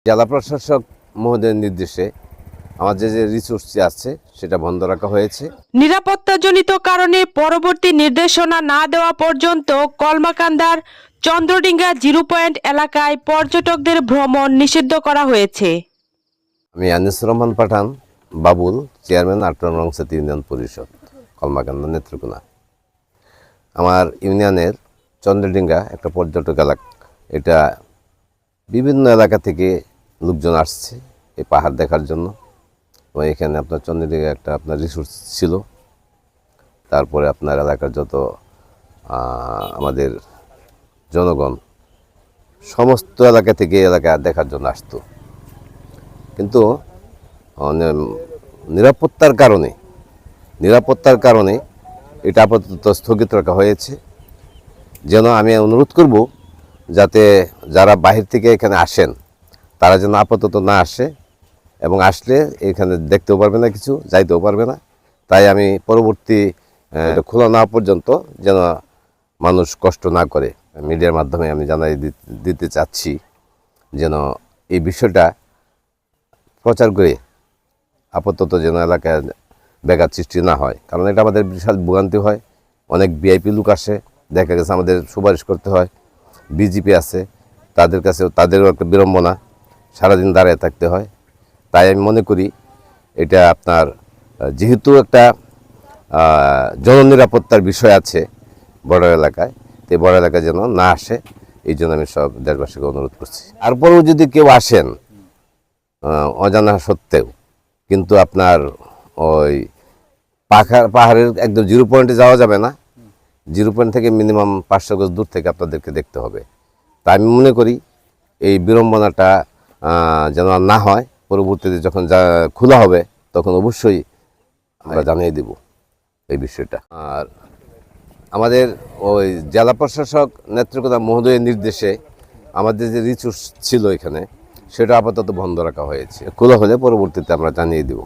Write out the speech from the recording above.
জেলা প্রশাসক মহোদয়ের নির্দেশে আমাদের যে রিসোর্স আছে সেটা বন্ধ রাখা হয়েছে। নিরাপত্তাজনিত কারণে পরবর্তী নির্দেশনা না দেওয়া পর্যন্ত কলমাকান্দার চন্দ্রডিঙ্গা 0 পয়েন্ট এলাকায় পর্যটকদের ভ্রমণ নিষিদ্ধ করা হয়েছে। আমি আনিসুর রহমান পাঠান, বাবুল, চেয়ারম্যান 8 নং রংসাত ইউনিয়ন পরিষদ, কলমাকান্দা, নেত্রকোনা। আমার ইউনিয়নের চন্দ্রডিঙ্গা একটা পর্যটক এলাকা। এটা বিভিন্ন এলাকা থেকে লোকজন আসছে এই পাহাড় দেখার জন্য। এখানে আপনার চন্দ্রডিঙ্গা একটা আপনার রিসোর্স ছিল। তারপরে আপনার এলাকার যত আমাদের জনগণ সমস্ত এলাকা থেকে এলাকা দেখার জন্য আসতো, কিন্তু নিরাপত্তার কারণে এটা আপাতত স্থগিত রাখা হয়েছে। যেন আমি অনুরোধ করব যাতে যারা বাহির থেকে এখানে আসেন তারা যেন আপাতত না আসে, এবং আসলে এখানে দেখতেও পারবে না, কিছু যাইতেও পারবে না। তাই আমি পরবর্তী খোলা না পর্যন্ত যেন মানুষ কষ্ট না করে, মিডিয়ার মাধ্যমে আমি জানাই দিতে চাচ্ছি যেন এই বিষয়টা প্রচার করে আপাতত যেন এলাকায় ব্যাঘাত সৃষ্টি না হয়। কারণ এটা আমাদের বিশাল ভোগান্তি হয়। অনেক ভিআইপি লোক আসে, দেখা গেছে আমাদের সুপারিশ করতে হয়। বিজেপি আছে, তাদের কাছেও তাদেরও একটা বিড়ম্বনা, সারাদিন দাঁড়িয়ে থাকতে হয়। তাই আমি মনে করি এটা আপনার যেহেতু একটা জননিরাপত্তার বিষয় আছে বড় এলাকায়, তো বড় এলাকায় যেন না আসে, এই জন্য আমি সব দেশবাসীকে অনুরোধ করছি। তারপরেও যদি কেউ আসেন অজানা সত্ত্বেও, কিন্তু আপনার ওই পাহাড়ের একদম 0 পয়েন্টে যাওয়া যাবে না। 0 পয়েন্ট থেকে মিনিমাম 500 গজ দূর থেকে আপনাদেরকে দেখতে হবে। তা আমি মনে করি এই বিড়ম্বনাটা যেন না হয়। পরবর্তীতে যখন খোলা হবে তখন অবশ্যই আমরা জানিয়ে দেব এই বিষয়টা। আর আমাদের ওই জেলা প্রশাসক নেত্রকোনা মহোদয়ের নির্দেশে আমাদের যে রিসোর্স ছিল এখানে সেটা আপাতত বন্ধ রাখা হয়েছে। খোলা হলে পরবর্তীতে আমরা জানিয়ে দেব।